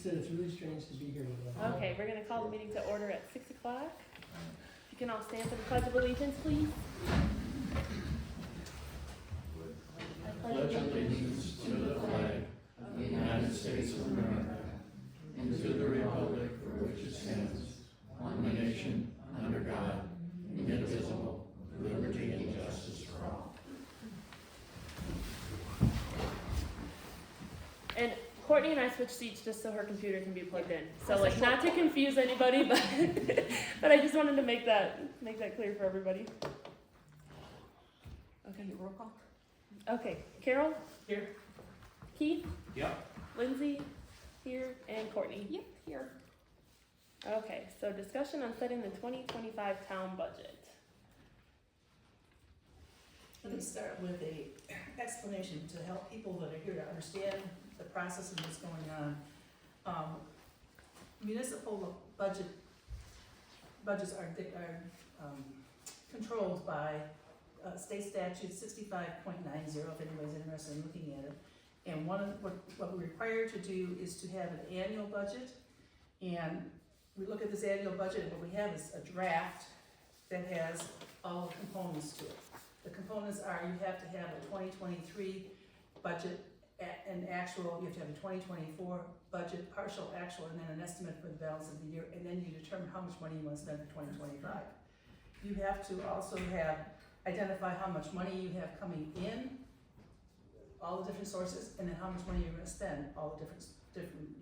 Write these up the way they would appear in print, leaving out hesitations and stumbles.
said it's really strange to be here with them. Okay, we're gonna call the meeting to order at 6 o'clock. If you can all stand for the Pledge of Allegiance, please. Pledge allegiance to the flag of the United States of America and to the republic for which it stands, one nation, under God, indivisible, with liberty and justice for all. And Courtney and I switched seats just so her computer can be plugged in. So like, not to confuse anybody, but but I just wanted to make that clear for everybody. Okay, roll call. Okay, Carol? Here. Keith? Yep. Lindsay? Here, and Courtney? Yep, here. Okay, so discussion on setting the 2025 town budget. Let me start with a explanation to help people that are here to understand the process of what's going on. Municipal budgets are controlled by state statute 65.90, if anybody's interested in looking at it. And one of what we're required to do is to have an annual budget, and we look at this annual budget, and what we have is a draft that has all the components to it. The components are, you have to have a 2023 budget and actual, you have to have a 2024 budget, partial, actual, and then an estimate for the balance of the year, and then you determine how much money you want to spend for 2025. You have to also identify how much money you have coming in, all the different sources, and then how much money you're going to spend, all the different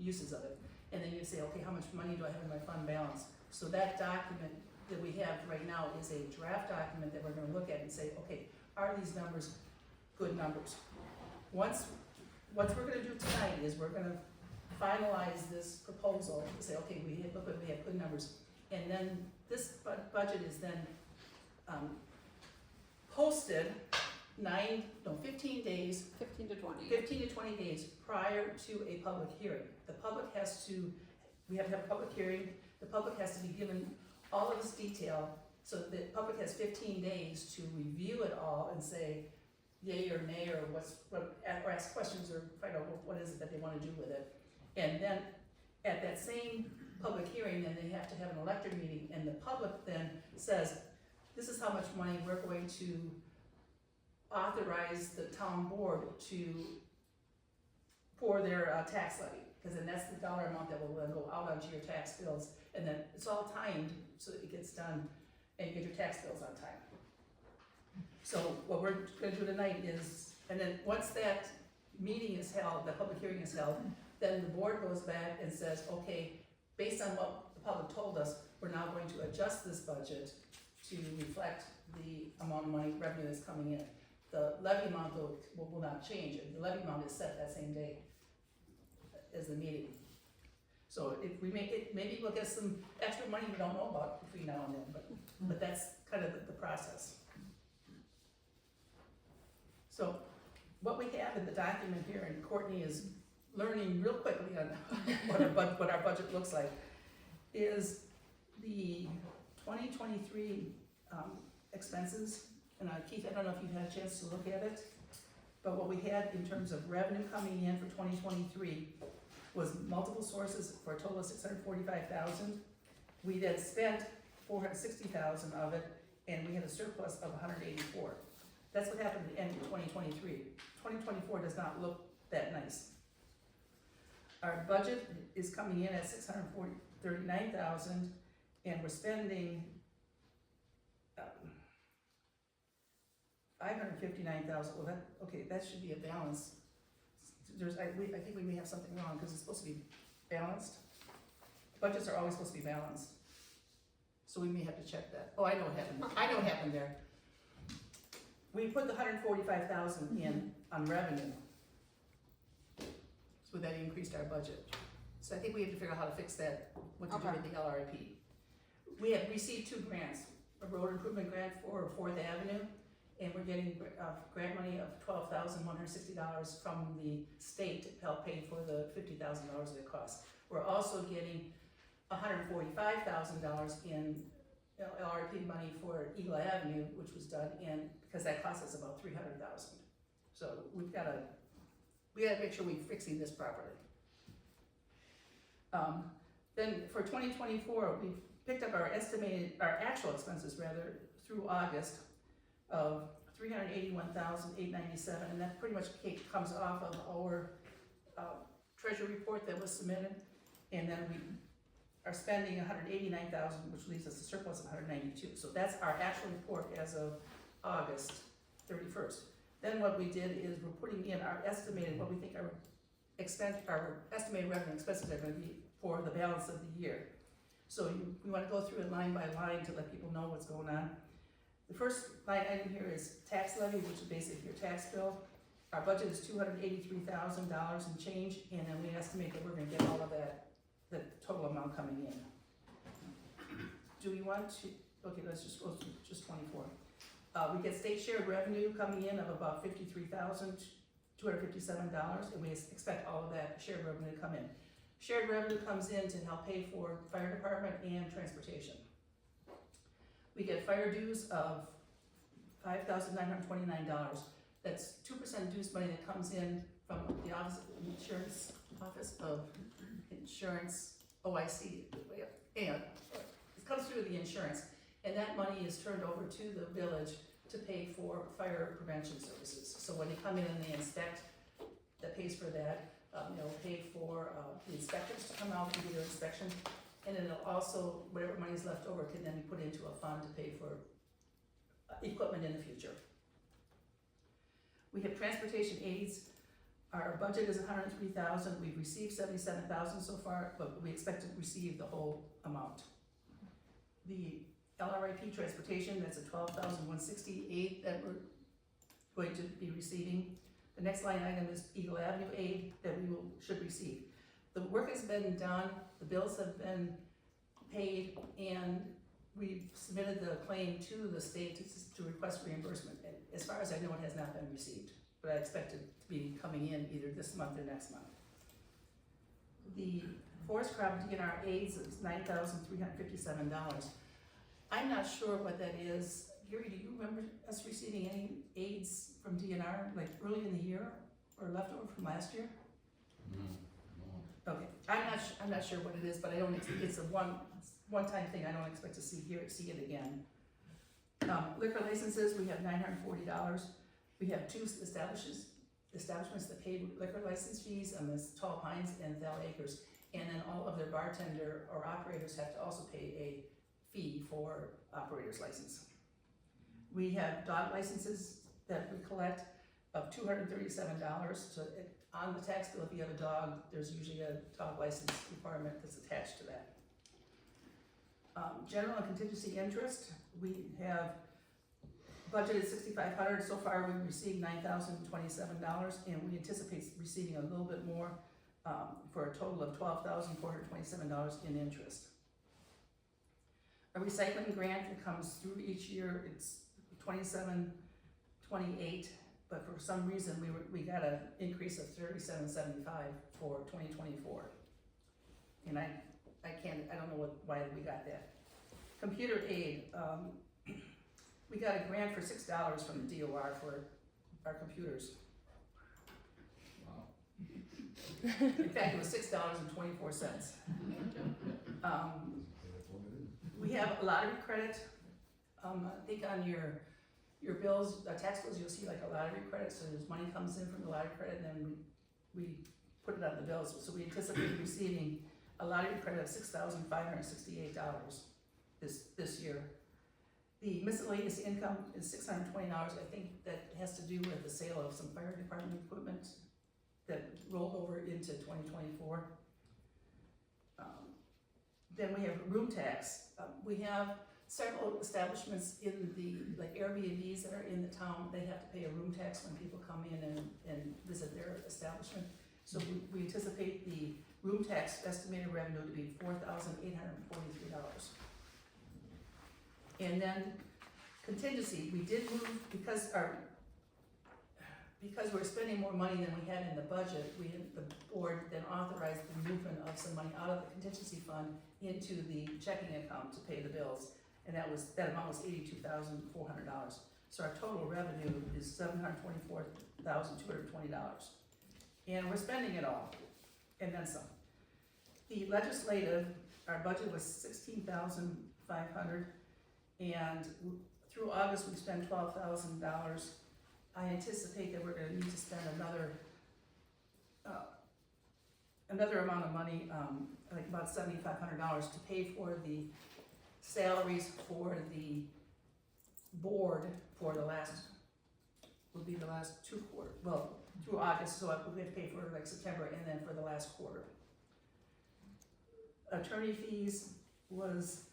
uses of it. And then you say, okay, how much money do I have in my fund balance? So that document that we have right now is a draft document that we're going to look at and say, okay, are these numbers good numbers? What we're going to do tonight is we're going to finalize this proposal and say, okay, we have good numbers, and then this budget is then posted 15 days, 15 to 20. 15 to 20 days prior to a public hearing. We have to have a public hearing, the public has to be given all of this detail, so the public has 15 days to review it all and say yay or nay, or or ask questions or find out what is it that they want to do with it. And then at that same public hearing, then they have to have an elected meeting, and the public then says, this is how much money we're going to authorize the town board for their tax levy, because then that's the dollar amount that will then go out onto your tax bills, and then it's all timed so that it gets done and you get your tax bills on time. So what we're going to do tonight is, and then once that meeting is held, the public hearing is held, then the board goes back and says, okay, based on what the public told us, we're now going to adjust this budget to reflect the amount of money, revenue that's coming in. The levy amount though will not change, and the levy amount is set that same day as the meeting. So if we make it, maybe we'll get some extra money we don't know about between now and then, but that's kind of the process. So what we have in the document here, and Courtney is learning real quickly on what our budget looks like, is the 2023 expenses. And Keith, I don't know if you've had a chance to look at it, but what we had in terms of revenue coming in for 2023 was multiple sources for a total of $645,000. We then spent $460,000 of it, and we had a surplus of $184,000. That's what happened at the end of 2023. 2024 does not look that nice. Our budget is coming in at $639,000, and we're spending $559,000. Well, that should be a balance. I think we may have something wrong, because it's supposed to be balanced. Budgets are always supposed to be balanced, so we may have to check that. Oh, I know what happened. I know what happened there. We put the $145,000 in on revenue, so that increased our budget. So I think we have to figure out how to fix that, what to do with the LRIP. We have received 2 grants, a road improvement grant for 4th Avenue, and we're getting grant money of $12,160 from the state to help pay for the $50,000 that it costs. We're also getting $145,000 in LRP money for Eagle Avenue, which was done in, because that cost us about $300,000. So we gotta make sure we're fixing this properly. Then for 2024, we've picked up our actual expenses rather, through August of $381,897, and that pretty much comes off of our treasury report that was submitted, and then we are spending $189,000, which leaves us a surplus of $192. So that's our actual report as of August 31st. Then what we did is we're putting in our estimated, what we think our estimated revenue and expenses are going to be for the balance of the year. So we want to go through it line by line to let people know what's going on. The first line item here is tax levy, which is basically your tax bill. Our budget is $283,000 and change, and then we estimate that we're going to get all of that, the total amount coming in. Do we want to, okay, let's just go through just 24. We get state shared revenue coming in of about $53,257, and we expect all of that shared revenue to come in. Shared revenue comes in to help pay for fire department and transportation. We get fire dues of $5,929. That's 2% dues money that comes in from the Office of Insurance, OIC, and it comes through the insurance, and that money is turned over to the village to pay for fire prevention services. So when they come in and they inspect, that pays for that. They'll pay for the inspectors to come out and do their inspection, and then it'll also, whatever money's left over can then be put into a fund to pay for equipment in the future. We have transportation aids. Our budget is $103,000. We've received $77,000 so far, but we expect to receive the whole amount. The LRIP transportation, that's a $12,168 that we're going to be receiving. The next line item is Eagle Avenue aid that we should receive. The work has been done, the bills have been paid, and we've submitted the claim to the state to request reimbursement. And as far as I know, it has not been received, but I expect it to be coming in either this month or next month. The forest crop DNR aids is $9,357. I'm not sure what that is. Gary, do you remember us receiving any aids from DNR, like early in the year or leftover from last year? No. Okay, I'm not sure what it is, but I don't. It's a one-time thing. I don't expect to see it again. Liquor licenses, we have $940. We have two establishments that pay liquor license fees, and this Tall Pines and Thal Acres, and then all of their bartender or operators have to also pay a fee for operator's license. We have dog licenses that we collect of $237. So on the tax bill, if you have a dog, there's usually a dog license requirement that's attached to that. General and contingency interest, we have budgeted $6,500. So far, we've received $9,027, and we anticipate receiving a little bit more for a total of $12,427 in interest. A recycling grant that comes through each year, it's $27.28, but for some reason we got an increase of $37.75 for 2024, and I don't know why we got that. Computer aid, we got a grant for $6 from the DOR for our computers. Wow. In fact, it was $6.24. We have a lottery credit. I think on your bills, tax bills, you'll see like a lottery credit. So there's money comes in from the lottery credit, and then we put it on the bills. So we anticipate receiving a lottery credit of $6,568 this year. The miscellaneous income is $620. I think that has to do with the sale of some fire department equipment that rolled over into 2024. Then we have room tax. We have several establishments in the, like Airbnbs that are in the town. They have to pay a room tax when people come in and visit their establishment. So we anticipate the room tax estimated revenue to be $4,843. And then contingency, we did move, because we're spending more money than we had in the budget, the board then authorized the movement of some money out of the contingency fund into the checking account to pay the bills. And that amount was $82,400. So our total revenue is $724,220. And we're spending it all, and then some. The legislative, our budget was $16,500, and through August, we spent $12,000. I anticipate that we're gonna need to spend another amount of money, like about $7,500 to pay for the salaries for the board for the last, would be the last 2 quarters, well, through August, so we have to pay for like September and then for the last quarter. Attorney fees was,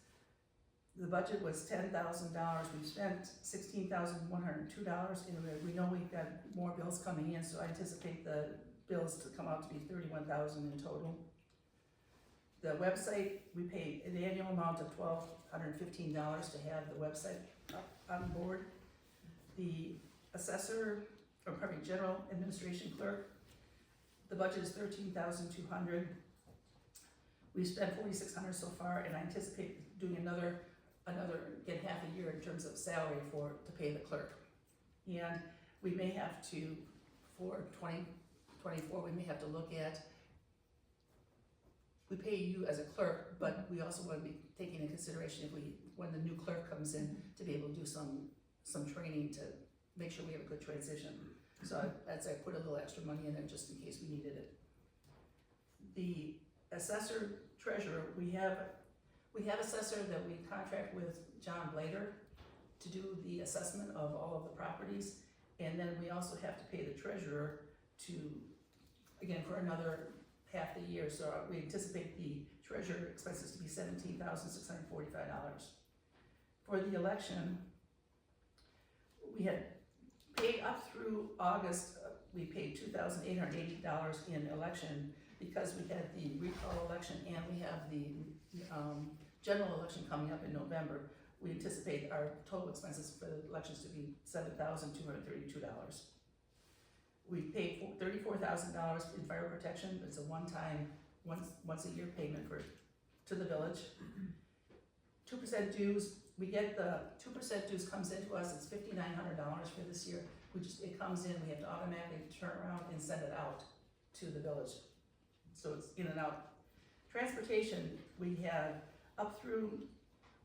the budget was $10,000, we spent $16,102, and we know we've got more bills coming in, so I anticipate the bills to come out to be $31,000 in total. The website, we paid an annual amount of $1,215 to have the website up on board. The assessor, or pardon me, general administration clerk, the budget is $13,200. We've spent $4,600 so far, and I anticipate doing another, again, half a year in terms of salary to pay the clerk. And we may have to, for 2024, we may have to look at, we pay you as a clerk, but we also want to be taking into consideration when the new clerk comes in, to be able to do some training to make sure we have a good transition. So I put a little extra money in there just in case we needed it. The assessor treasurer, we have assessor that we contract with John Blader to do the assessment of all of the properties, and then we also have to pay the treasurer to, again, for another half the year, so we anticipate the treasurer expenses to be $17,645. For the election, we had paid up through August, we paid $2,880 in election, because we had the recall election and we have the general election coming up in November. We anticipate our total expenses for the elections to be $7,232. We paid $34,000 in fire protection. It's a one-time, once a year payment to the village. 2% dues, we get the 2% dues comes into us, it's $5,900 for this year. It comes in, we have to automatically turn around and send it out to the village. So it's in and out. Transportation, we had up through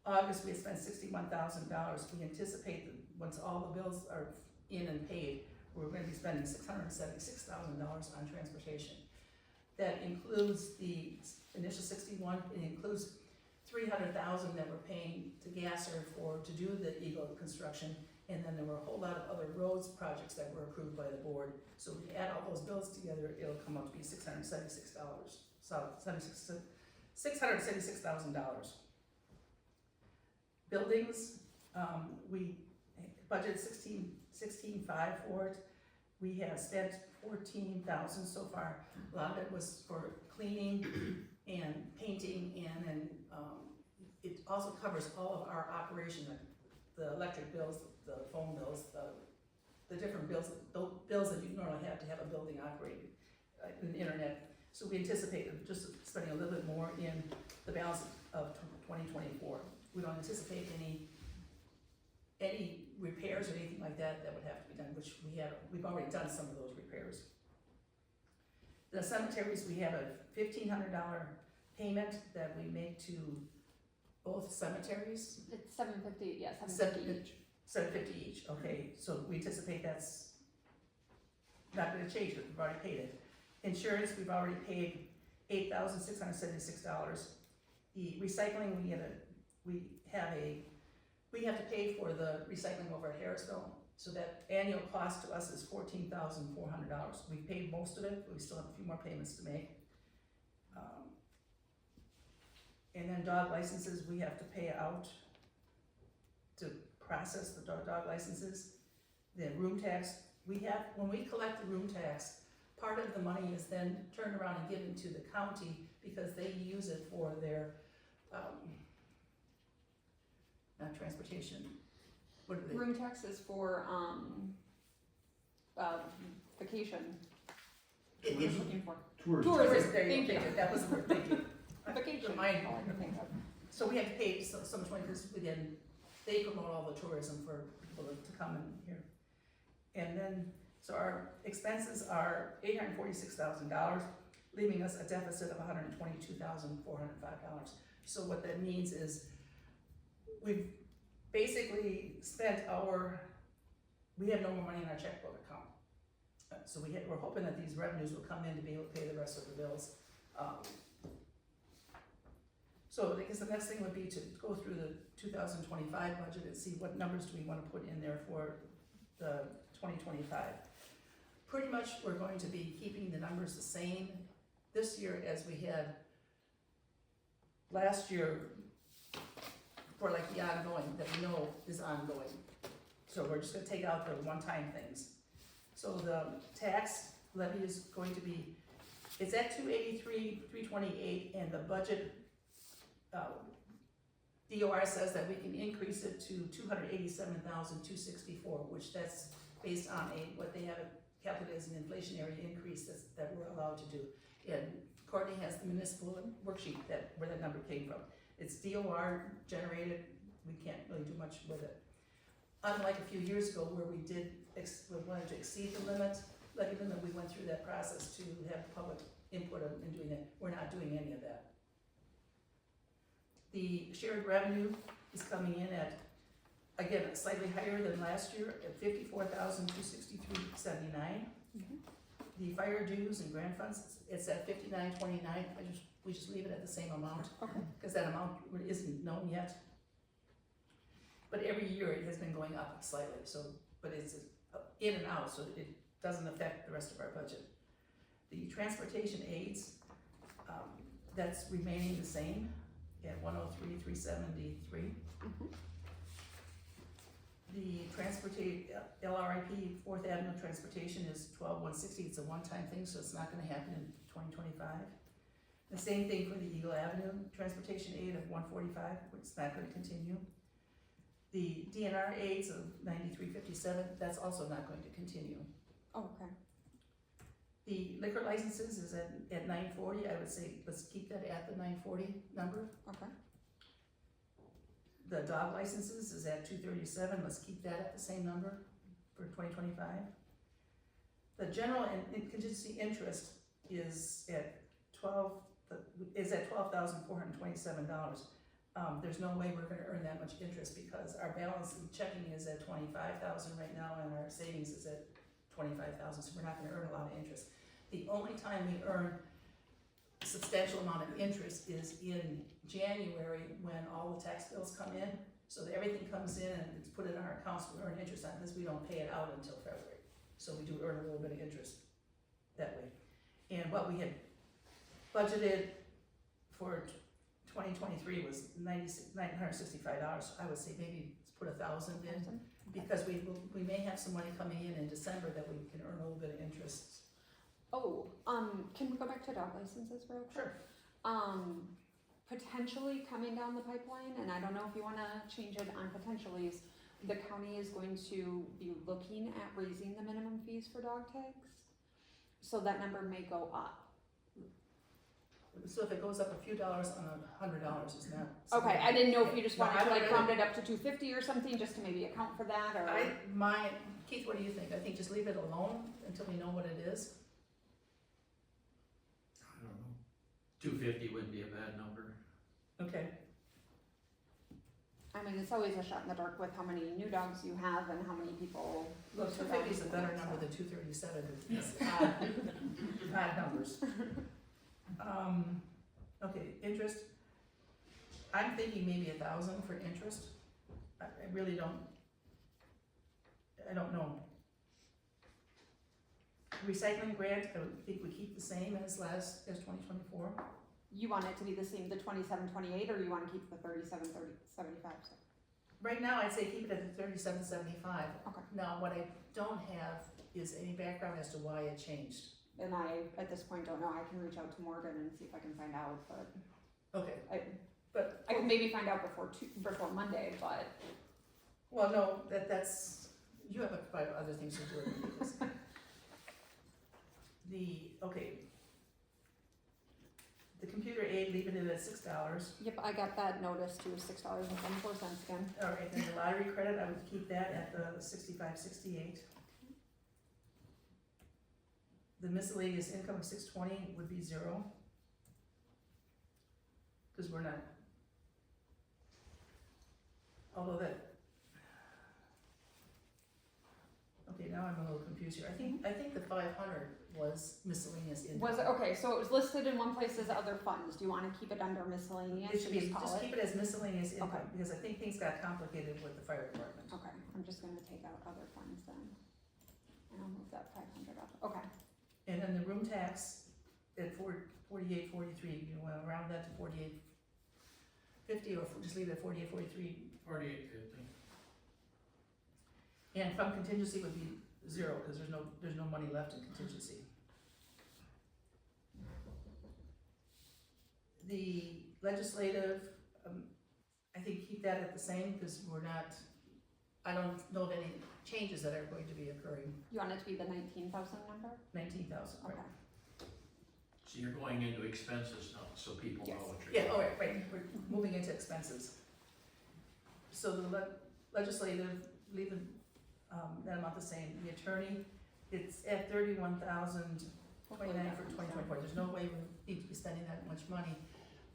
August, we had spent $61,000. We anticipate that once all the bills are in and paid, we're going to be spending $676,000 on transportation. That includes the initial 61. It includes $300,000 that we're paying to Gasser to do the Eagle construction, and then there were a whole lot of other roads projects that were approved by the board. So if we add all those bills together, it'll come up to be $676,000. So $676,000. Buildings, we budgeted $16,500 for it. We have spent $14,000 so far. A lot of it was for cleaning and painting, and then it also covers all of our operation, like the electric bills, the phone bills, the different bills that you normally have to have a building operating, the internet. So we anticipate just spending a little bit more in the balance of 2024. We don't anticipate any repairs or anything like that would have to be done, which we've already done some of those repairs. The cemeteries, we have a $1,500 payment that we make to both cemeteries. It's $750, yeah, $750 each. $750 each, okay, so we anticipate that's not gonna change, but we've already paid it. Insurance, we've already paid $8,676. The recycling, we have to pay for the recycling over at Harrisville, so that annual cost to us is $14,400. We've paid most of it, but we still have a few more payments to make. And then dog licenses, we have to pay out to process the dog licenses. The room tax, when we collect the room tax, part of the money is then turned around and given to the county because they use it for their, not transportation, what are they? Room tax is for vacation. What I'm looking for. Tourism, there you Thank go, you. that was the word, thank you. Vacation. Remind All I can think of. So we have to pay so much money because they promote all the tourism for people to come in here. And then, so our expenses are $846,000. leaving us a deficit of $122,405. So what that means is we've basically spent we have no more money in our checkbook account. So we're hoping that these revenues will come in to be able to pay the rest of the bills. So I guess the next thing would be to go through the 2025 budget and see what numbers do we want to put in there for the 2025. Pretty much we're going to be keeping the numbers the same this year as we had last year for like the ongoing, that we know is ongoing. So we're just gonna take out the one-time things. So the tax levy is going to be, it's at 283, 328, and the budget, DOR says that we can increase it to 287,264, which that's based on what they have calculated as an inflationary increase that we're allowed to do. And Courtney has the municipal worksheet where that number came from. It's DOR generated, we can't really do much with it. Unlike a few years ago where we wanted to exceed the limit, levy limit, we went through that process to have public input in doing that. We're not doing any of that. The shared revenue is coming in at, again, slightly higher than last year at $54,263.79. The fire dues and grant funds, it's at $59.29. We just leave it at the same amount because that amount isn't known yet. But every year it has been going up slightly. So, but it's in and out, so it doesn't affect the rest of our budget. The transportation aids, that's remaining the same at $103,373. The LRIP 4th Avenue transportation is $12,160. It's a one-time thing, so it's not going to happen in 2025. The same thing for the Eagle Avenue transportation aid of $145, which is not going to continue. The DNR aids of $93.57, that's also not going to continue. Oh, okay. The liquor licenses is at $940. I would say let's keep that at the $940 number. Okay. The dog licenses is at $237. Let's keep that at the same number for 2025. The general and contingency interest is at $12,427. There's no way we're going to earn that much interest because our balance in checking is at $25,000 right now, and our savings is at $25,000. So we're not going to earn a lot of interest. The only time we earn a substantial amount of interest is in January when all the tax bills come in. So that everything comes in and it's put in our accounts. We earn interest on this. We don't pay it out until February. So we do earn a little bit of interest that way. And what we had budgeted for 2023 was $965. I would say maybe put 1,000 in because we may have some money coming in December that we can earn a little bit of interest. Oh, can we go back to dog licenses real quick? Sure. Potentially coming down the pipeline, and I don't know if you wanna change it on potentially, is the county is going to be looking at raising the minimum fees for dog tags. So that number may go up. So if it goes up a few dollars on $100, it's not. Okay, I didn't know if you just No, wanted I to like would- round it up to 250 or something, just to maybe account for that, or? Keith, what do you think? I think just leave it alone until we know what it is. I don't know. 250 wouldn't be a bad number. Okay. I mean, it's always a shot in the dark with how many new dogs you have and how many people. Well, lose their 250 is a dogs better and number stuff. than 237. It's odd numbers. Okay, interest. I'm thinking maybe 1,000 for interest. I really don't. I don't know. Recycling grant, I would think we keep the same as 2024. You want it to be the same, the 2728, or you wanna keep the 3775? Right now, I'd say keep it at the 3775. Okay. Now, what I don't have is any background as to why it changed. And I, at this point, don't know, I can reach out to Morgan and see if I can find out, but Okay, I can maybe find out before Monday, but. well, no, that's, you have quite other things to do with this. The computer aid, leaving it at $6. Yep, I got that notice too, $6.74 again. All right, then the lottery credit, I would keep that at the $65.68. the miscellaneous income of 620 would be 0. Cause we're not, although that, okay, now I'm a little confused here. I think the 500 was miscellaneous income. Was it, okay, so it was listed in one place as other funds, do you wanna keep it under miscellaneous? It should be, and call just it? keep it as miscellaneous income, Okay. because I think things got complicated with the fire department. Okay, I'm just gonna take out other funds then, and I'll move that 500 up, okay. And then the room tax at 48.43, you wanna round that to 48.50, or just leave it at 48.43? 48.50. And from contingency would be 0, because there's no money left in contingency. The legislative, I think keep that at the same, because I don't know of any changes that are going to be occurring. You want it to be the 19,000 number? 19,000, right? Okay. So you're going into expenses now, so people know Yes. what you're. Yeah, oh, right, we're moving into expenses. So the legislative, leaving, that amount the same, the attorney, it's at 31,029 for 2024, there's no way we need to be spending that much money.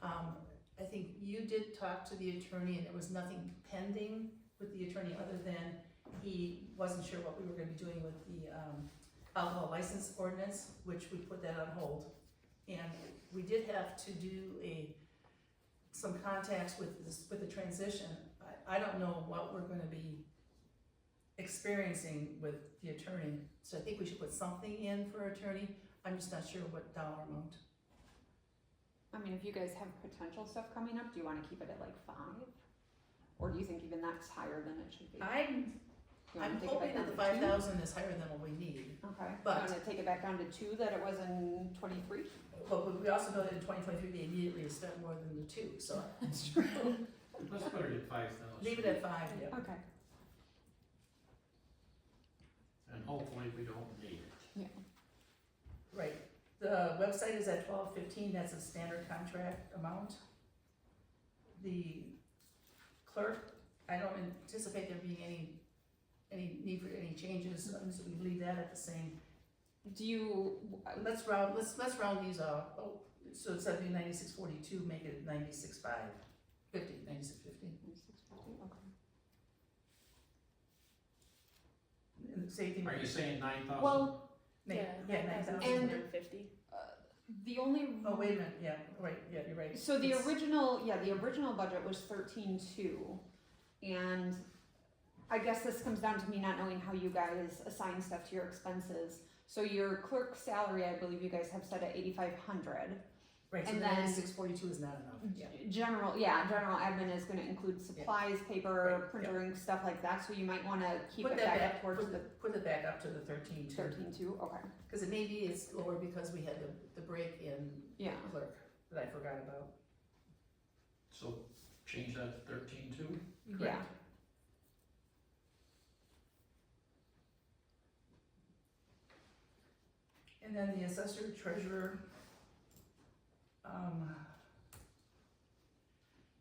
I think you did talk to the attorney and there was nothing pending with the attorney other than he wasn't sure what we were gonna be doing with the, alcohol license ordinance, which we put that on hold. And we did have to do some contacts with the transition. I don't know what we're gonna be experiencing with the attorney, so I think we should put something in for attorney. I'm just not sure what dollar amount. I mean, if you guys have potential stuff coming up, do you wanna keep it at like 5? Or do you think even that's higher than it should be? You wanna I'm take it back hoping that down the to 2? 5,000 is higher than what we need. Okay, but- you wanna take it back down to 2 that it was in 23? But we also know that in 2023, they immediately spent more than the 2, so That's true. Let's put it at 5,000. leave it at 5, yeah. Okay, And hopefully we don't need it. Right. The website is at 12.15, that's a standard contract amount. The clerk, I don't anticipate there being any need for any changes, so we leave that at the same. do you, Let's round these off. Oh, so instead of being 96.42, make it 96.50. 96.50. 650, okay. And same thing. Are you saying 9,000? Well, Yeah, 9,000. And- 9,150. the only. Oh, wait a minute, yeah, right, yeah, you're right. So the It's- original budget was 13.2, and I guess this comes down to me not knowing how you guys assign stuff to your expenses. So your clerk salary, I believe you guys have set at 8,500. Right, so and the then- 96.42 is not enough, yeah. General admin is gonna include supplies, paper, Right, yeah. printing, stuff like that, so you might wanna keep Put it that back up towards the Put it back up to the 13.2. 13.2, okay, Because it maybe it's lower because we had the break in yeah. clerk that I forgot about. So change that to 13.2? Yeah. And then the assessor treasurer,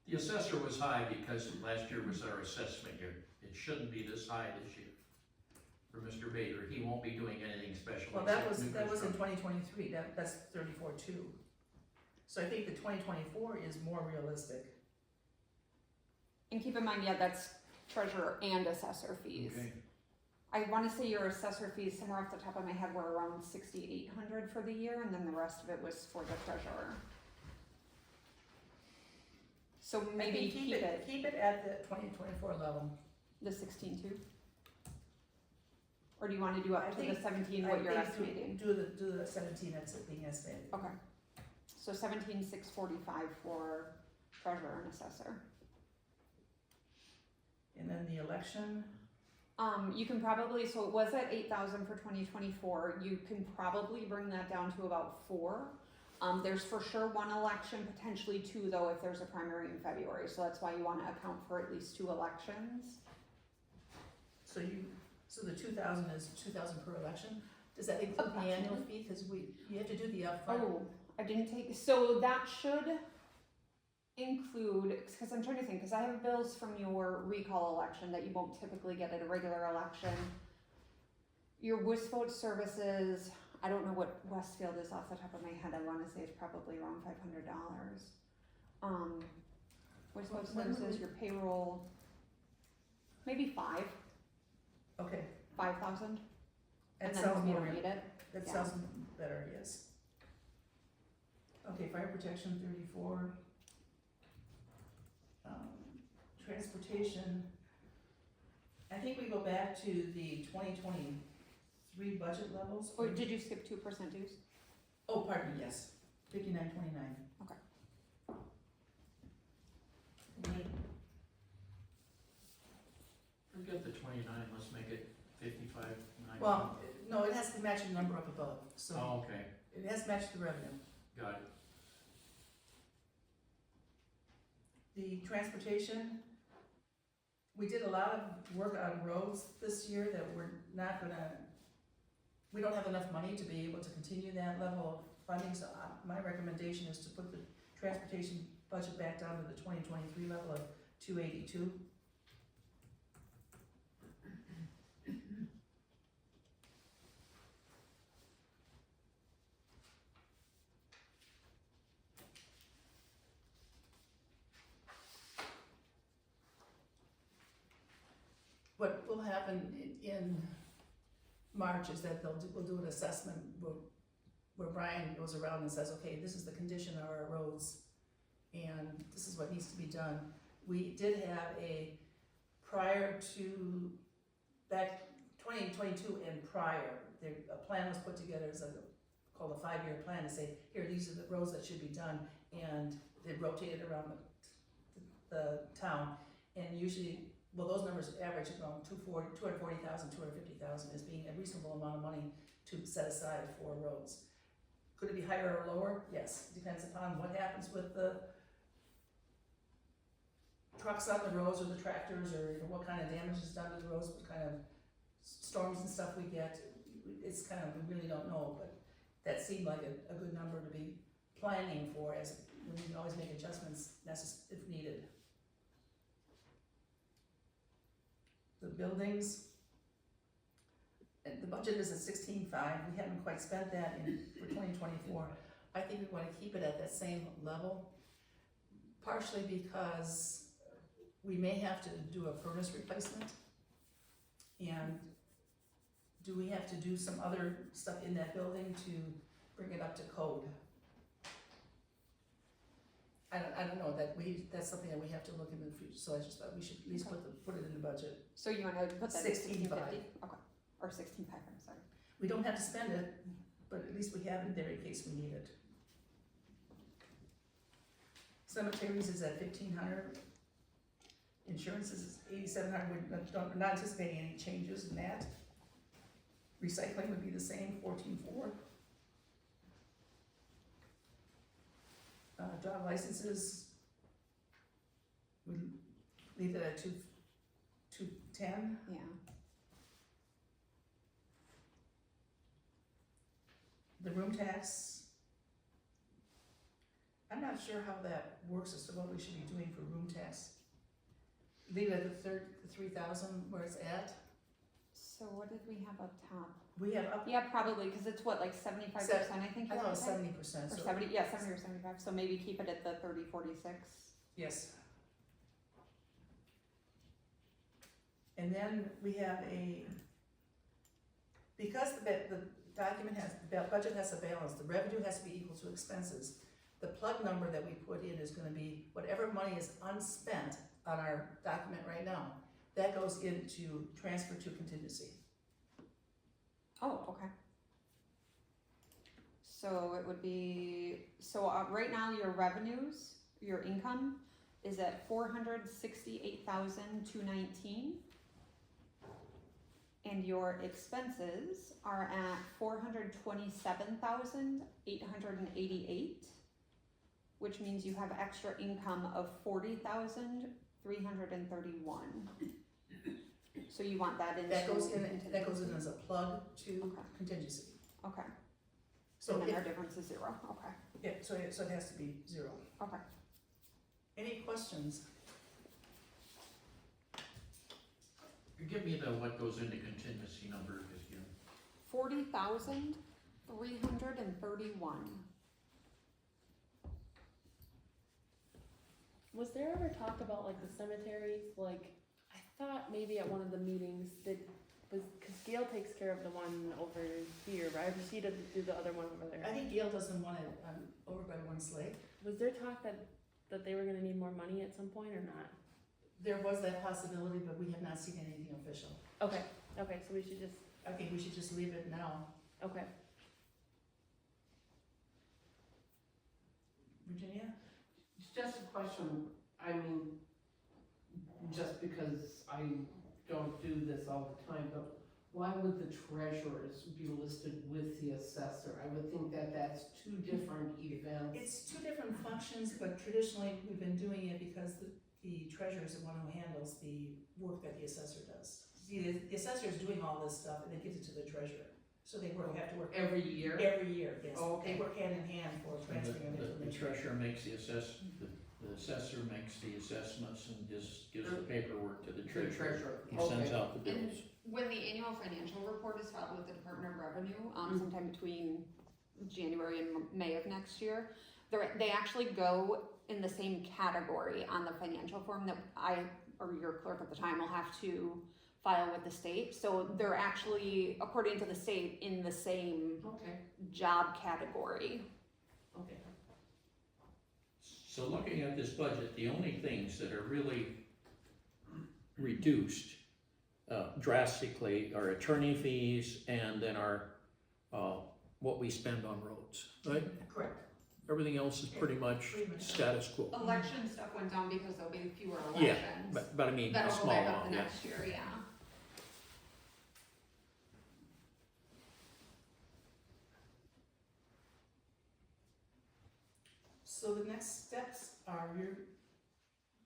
The assessor was high because last year was our assessment year. It shouldn't be this high this year. For Mr. Bader, he won't be doing anything special. well, that except was new in construction. 2023, that's 34.2. So I think the 2024 is more realistic. And keep in mind, yeah, that's treasurer and assessor fees. Okay. I wanna say your assessor fees, somewhere off the top of my head, were around 6,800 for the year, and then the rest of it was for the treasurer. So I maybe think keep it Keep it at the 2024 level. the 16.2? Or do you wanna do up I to the think- 17, I what you're think estimating? Do the 17 that's being estimated. Okay, so 17,645 for treasurer and assessor. And then the election, You can probably, so it was at 8,000 for 2024, you can probably bring that down to about 4. There's for sure one election, potentially 2 though, if there's a primary in February, so that's why you wanna account for at least 2 elections. so the 2,000 is 2,000 per election? Does that include the annual fee? Because you have to do the upfront. Oh, I didn't take, so that should include, cause I'm trying to think, cause I have bills from your recall election that you won't typically get at a regular election. Your WISPOT services, I don't know what Westfield is off the top of my head, I wanna say it's probably around $500. What's When Westfield would says we- your payroll, maybe Okay, 5,000, that and then sounds hope you more, don't need it. that yeah. sounds better, yes. Okay, fire protection 34. Transportation, I think we go back to the 2023 budget levels. Or did you skip 2% dues? Oh, pardon me, yes, 5929. Okay. Forget the 29, let's make it 55, 9. Well, no, it has to match the number up above, so Oh, okay, it has to match the revenue. got it. The transportation, we did a lot of work on roads this year that we're not gonna, we don't have enough money to be able to continue that level of funding, so my recommendation is to put the transportation budget back down to the 2023 level of 282. What will happen in March is that we'll do an assessment where Brian goes around and says, okay, this is the condition of our roads and this is what needs to be done. We did have prior to back 2022 and prior, a plan was put together as called a 5-year plan to say, here, these are the roads that should be done, and they rotated around the town, and usually, well, those numbers average around 240,000, 250,000 as being a reasonable amount of money to set aside for roads. Could it be higher or lower? Yes, depends upon what happens with the trucks on the roads or the tractors, or what kind of damage is done to the roads, what kind of storms and stuff we get. It's kind of, we really don't know, but that seemed like a good number to be planning for, as we can always make adjustments if needed. The buildings, and the budget is at 16.5, we haven't quite spent that for 2024. I think we wanna keep it at that same level, partially because we may have to do a furnace replacement. And do we have to do some other stuff in that building to bring it up to code? I don't know, that's something that we have to look into the future, so I just thought we should at least put it in the budget. So you wanna put that at 16.5. 1650? Okay, or 16.5, I'm sorry. We don't have to spend it, but at least we have it there in case we need it. Cemeteries is at 1,500. Insurance is 8,700, we're not anticipating any changes in that. Recycling would be the same, 14.4. Dog licenses, we leave it at 210. Yeah. The room tax, I'm not sure how that works as to what we should be doing for room tax. Leave it at the 3,000 where it's at. So what did we have up top? We have up, Yeah, probably, cause it's what, like 75%, I think I you thought it was said? 70%, Or so, 70, yeah, 70 or 75, so maybe keep it at the 30-46. yes. And then we have because the document the budget has a balance, the revenue has to be equal to expenses. The plug number that we put in is gonna be whatever money is unspent on our document right now, that goes into transfer to contingency. Oh, okay. So it would be, right now your revenues, your income is at 468,219. And your expenses are at 427,888, which means you have extra income of 40,331. So you want that into That goes in contingency. as a plug to Okay. contingency. Okay, So and then if, our difference is 0, okay, yeah, so it has to be 0. okay. Any questions? Give me what goes into contingency number again. 40,000 $331. Was there ever talk about like the cemeteries? Like, I thought maybe at one of the meetings that was, cause Gail takes care of the one over here, right? Or she doesn't do the other one over I there. think Gail doesn't want it, over by One's Lake. Was there talk that they were gonna need more money at some point or not? There was that possibility, but we have not seen anything official. Okay, okay, so we should just, I think we should just leave it now. okay. Virginia? It's just a question, I mean, just because I don't do this all the time, but why would the treasurers be listed with the assessor? I would think that that's two different events. It's two different functions, but traditionally, we've been doing it because the treasurer is the one who handles the work that the assessor does. See, the assessor is doing all this stuff and then gives it to the treasurer. So they have to work Every year? every year, yes. Oh, okay. They work hand in hand for transferring of The information. treasurer makes the assessor makes the assessments and just gives the paperwork to the The treasurer. treasurer, He sends okay. out the And bills. when the annual financial report is filed with the Department of Revenue, sometime between January and May of next year, they actually go in the same category on the financial form that I, or your clerk at the time, will have to file with the state. So they're actually, according to the state, in the same Okay, job category. okay. So looking at this budget, the only things that are really reduced drastically are attorney fees and then our, what we spend on roads, right? Correct. Everything else is pretty much status quo. Election stuff went down because there'll be fewer Yeah, elections. but I mean, a That'll go small back up amount, the yeah. next year, yeah. So the next steps are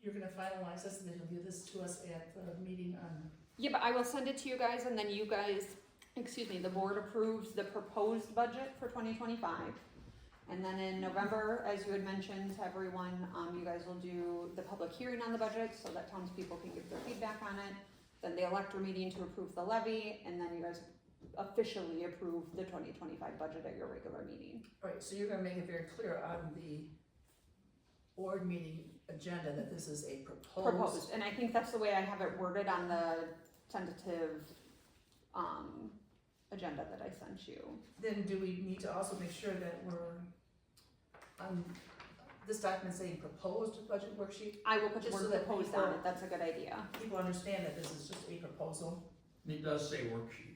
you're gonna finalize this and then you'll give this to us at the meeting on, Yeah, but I will send it to you guys and then you guys, the board approves the proposed budget for 2025. And then in November, as you had mentioned to everyone, you guys will do the public hearing on the budget so that townspeople can give their feedback on it. Then the elector meeting to approve the levy, and then you guys officially approve the 2025 budget at your regular meeting. alright, so you're gonna make it very clear on the board meeting agenda that this is a Proposed, and I think that's the way I have it worded on the tentative, agenda that I sent you. Then do we need to also make sure that we're on this document saying proposed budget worksheet? I will put the Just so word that proposed on people- it, that's a good idea. People understand that this is just a proposal. It does say worksheet.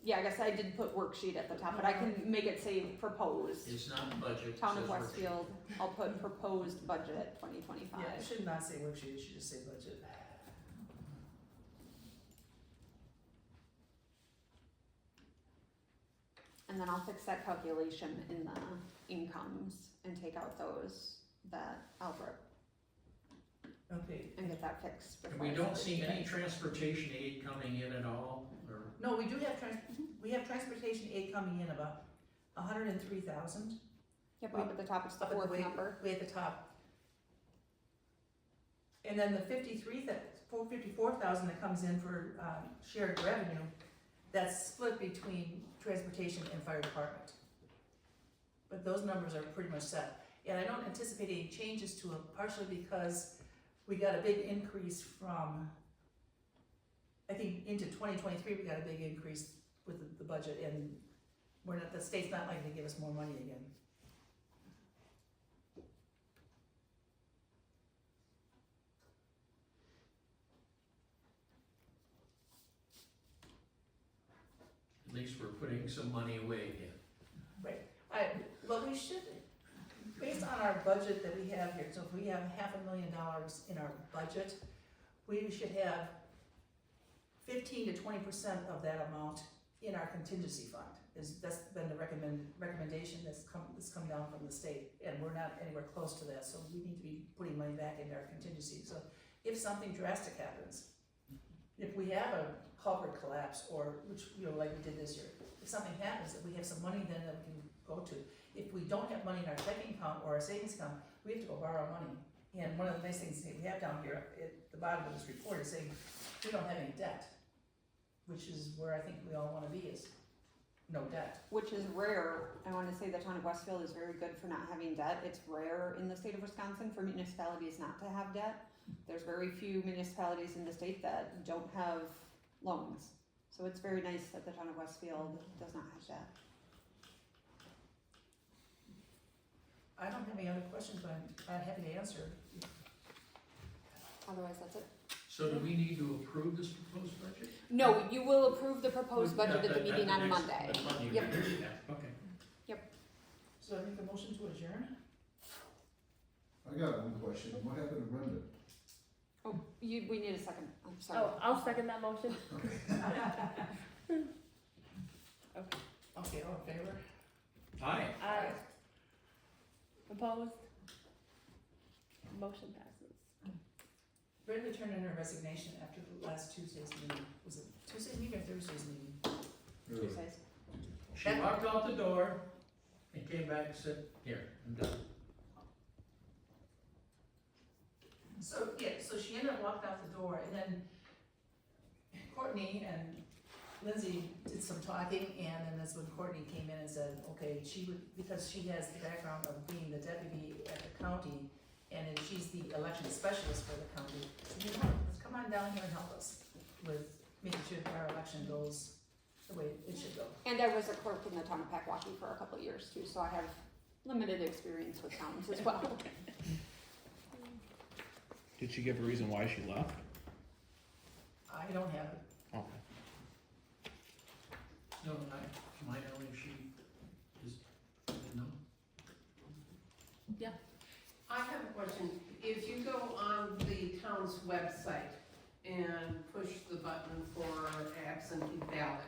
Yeah, I guess I did put worksheet at the top, but I can make it say proposed. It's not budget, it Town of says worksheet. Westfield, I'll put proposed budget 2025. Yeah, it should not say worksheet, it should just say budget. And then I'll fix that calculation in the incomes and take out those that Albert, Okay, and get that fixed. And before we I don't send it see to you any guys. transportation aid coming in at all, or? no, we do have we have transportation aid coming in about 103,000. Yep, up at the top, it's the Up at fourth way- number. Way at the top. And then the 54,000 that comes in for shared revenue, that's split between transportation and fire department. But those numbers are pretty much set. And I don't anticipate any changes to them, partially because we got a big increase from, I think into 2023, we got a big increase with the budget, and the state's not likely to give us more money again. At least we're putting some money away again. Well, we should, based on our budget that we have here, so if we have $500,000 in our budget, we should have 15 to 20% of that amount in our contingency fund. That's been the recommendation that's come down from the state, and we're not anywhere close to that, so we need to be putting money back into our contingency. So if something drastic happens, if we have a culvert collapse, or which, like we did this year, if something happens, that we have some money then that we can go to. If we don't have money in our checking account or our savings account, we have to go borrow money. And one of the nice things that we have down here at the bottom of this report is saying, we don't have any debt, which is where I think we all wanna be, is no debt. which is rare. I wanna say the town of Westfield is very good for not having debt. It's rare in the state of Wisconsin for municipalities not to have debt. There's very few municipalities in the state that don't have loans. So it's very nice that the town of Westfield does not have debt. I don't have any other questions, but I'm happy to answer. Otherwise, that's it. So do we need to approve this proposed budget? No, you will approve the proposed budget at the meeting on next- Monday. that's fine, you Yep. can do that. Okay. So I make a motion to adjourn? I got one question, what happened to Brenda? Oh, we need a second, I'm sorry. Oh, I'll second that motion. Okay, all in favor? Aye. Aye. Opposed? Motion passes. Brenda turned in her resignation after the last Tuesday's meeting. Was it Tuesday's meeting or Thursday's meeting? Tuesdays. She walked out the door and came back and said, here, I'm done. So, yeah, so she ended up walking out the door, and then Courtney and Lindsay did some talking, and then that's when Courtney came in and said, okay, she would, because she has the background of being the deputy at the county, and then she's the election specialist for the county, so you know, let's come on down here and help us with making sure that our election goes the way it should go. And I was a clerk in the town of Packwaukee for a couple of years too, so I have limited experience with towns as well. Did she give a reason why she left? I don't have it. Okay. No, to my knowledge, she is, no. I have a question. If you go on the town's website and push the button for absentee ballot,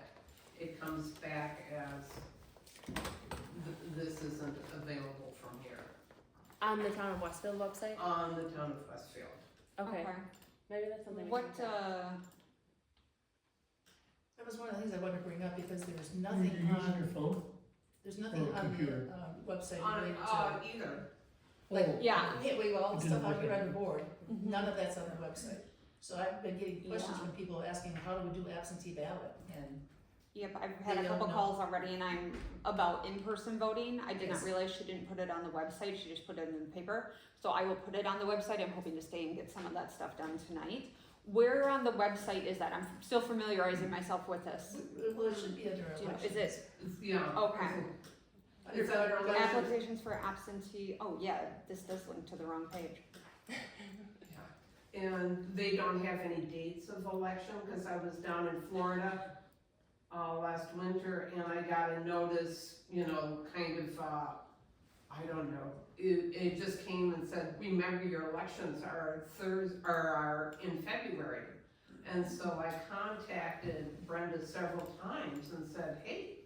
it comes back as this isn't available from here On the town of Westfield website? on the town of Westfield. Okay, maybe that's something we What, can. That was one of the things I wanted to bring up, because there was nothing on, phone? there's nothing Or on computer? the website On, related to. either. Like, yeah. yeah, we all the It stuff didn't out here work on the board, Mhm. none of that's on the website. So I've been getting questions Yeah. from people asking, how do we do absentee ballot? And Yep, I've had They a don't couple know. calls already and I'm about in-person voting. I did not Yes. realize she didn't put it on the website, she just put it in the paper. So I will put it on the website, I'm hoping to stay and get some of that stuff done tonight. Where on the website is that? I'm still familiarizing myself with this. well, it should be under Do you know, elections. is it Yeah. Okay. It's under elections. applications for absentee, oh yeah, this does link to the wrong page. And they don't have any dates of election, cause I was down in Florida, last winter, and I got a notice, kind of, I don't know. It just came and said, remember your elections are in February. And so I contacted Brenda several times and said, hey,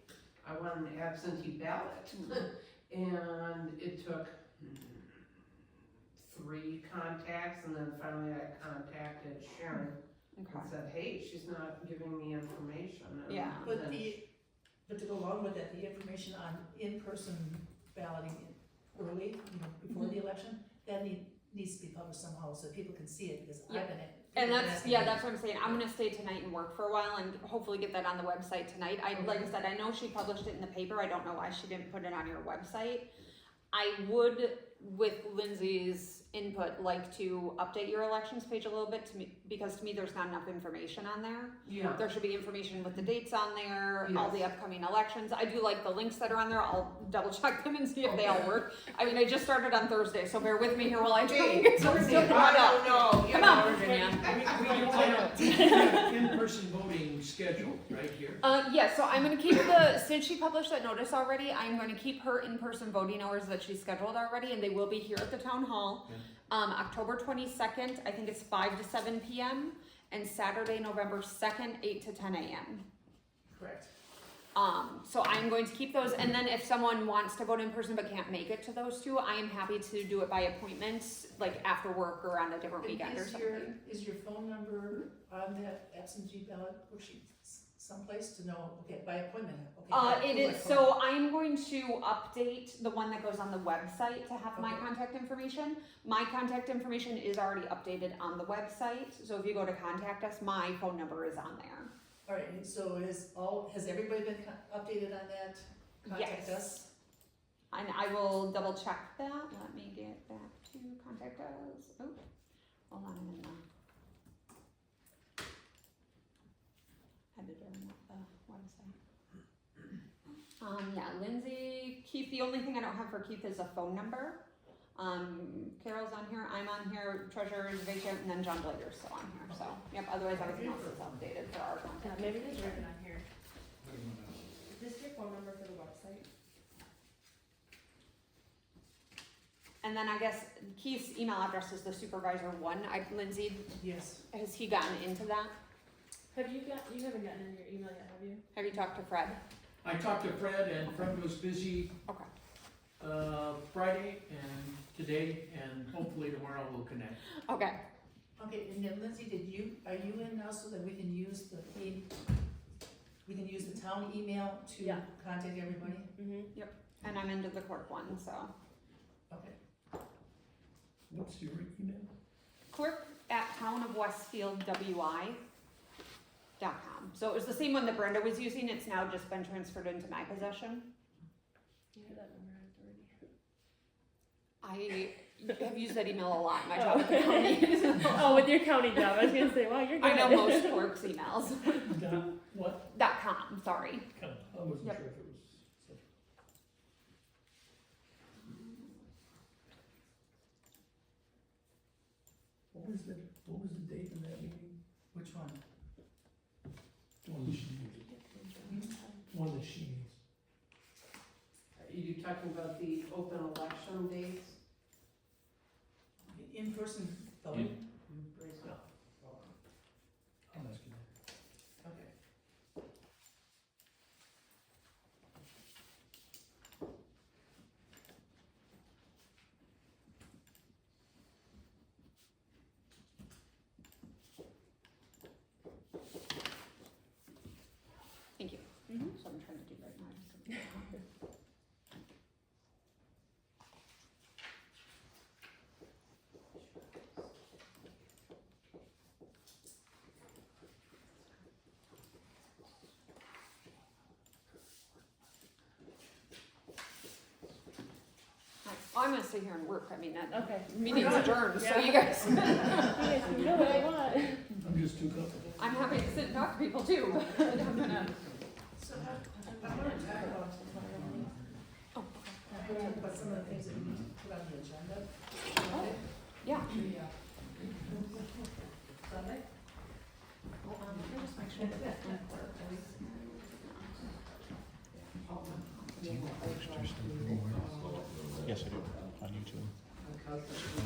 I want an absentee ballot. And it took 3 contacts, and then finally I contacted Sharon Okay. and said, hey, she's not giving me information. And Yeah. But then but to go along with that, the information on in-person balloting early, before the election, that needs to be published somehow so people can see it, because Yeah. I've been. And people that's, asking yeah, me- that's what I'm saying, I'm gonna stay tonight and work for a while and hopefully get that on the website tonight. Like I said, I know she published it in the paper, I don't know why she didn't put it on your website. I would, with Lindsay's input, like to update your elections page a little bit to me, because to me, there's not enough information on there. Yeah, There should be information with the dates on there, all the upcoming elections. I do like the links that are on there. I'll double check them and see if they all work. I mean, I just started on Thursday, so bear with me here while I try and get some stuff caught up. know. Come on, Virginia. We have in-person voting scheduled right here. Yeah, so I'm gonna keep since she published that notice already, I'm gonna keep her in-person voting hours that she's scheduled already, and they will be here at the town hall. October 22nd, I think it's 5 to 7 p.m., and Saturday, November 2nd, 8 to 10 a.m. Correct. So I'm going to keep those, and then if someone wants to vote in person but can't make it to those two, I am happy to do it by appointment, like after work or on a different And weekend or something. Is your phone number on that absentee ballot worksheet someplace to know, okay, by appointment? Okay, It by is, appointment. so I'm going to update the one that goes on the website to have my Okay. contact information. My contact information is already updated on the website, so if you go to contact us, my phone number is on there. All right, and so has everybody been updated on that? Contact Yes. us? And I will double check that, let me get back to contact us, oh, hold on a minute now. Editor, not the website. Yeah, Lindsay, Keith, the only thing I don't have for Keith is a phone number. Carol's on here, I'm on here, treasurer is vacant, and then John Blader's still on here, so, yep, otherwise everything else is updated for our Yeah, contact. maybe just write it on here. Is this your phone number for the website? And then I guess Keith's email address is the supervisor1, Lindsay, Yes. has he gotten into that? You haven't gotten in your email yet, have you? Have you talked to Fred? I talked to Fred, and Fred was busy, Okay. Friday and today, and hopefully tomorrow we'll connect. Okay, Okay, and then Lindsay, are you in now so that we can use the town email to Yeah. contact everybody? Mm-hmm. and I'm into the clerk one, so. Okay. What's your email? Clerk at townofwestfieldwi.com. So it was the same one that Brenda was using, it's now just been transferred into my possession. You have that memorized already. I have used that email a lot in my job at the county. Oh, with your county job, I was gonna say, wow, you're good. I know most clerks' emails. What? .com, sorry. I wasn't Yep. sure if it was. What was the date of that meeting? Which one? One that she needs. One that she needs. Are you talking about the open election dates? In-person voting? I'm asking her. Okay. Thank you. Mhm. So I'm trying to do right now. I'm gonna sit here and work, I mean, that Okay. meeting's adjourned, so Yeah. you guys, You guys can do what I want. I'm just too comfortable. I'm happy to sit and talk to people too, but I'm gonna, So I want to talk about, oh, some of the things that we need to put on the agenda. oh, yeah. Sunday? Hold on, let me just make sure that that's in clerk. Yes, I do, on YouTube.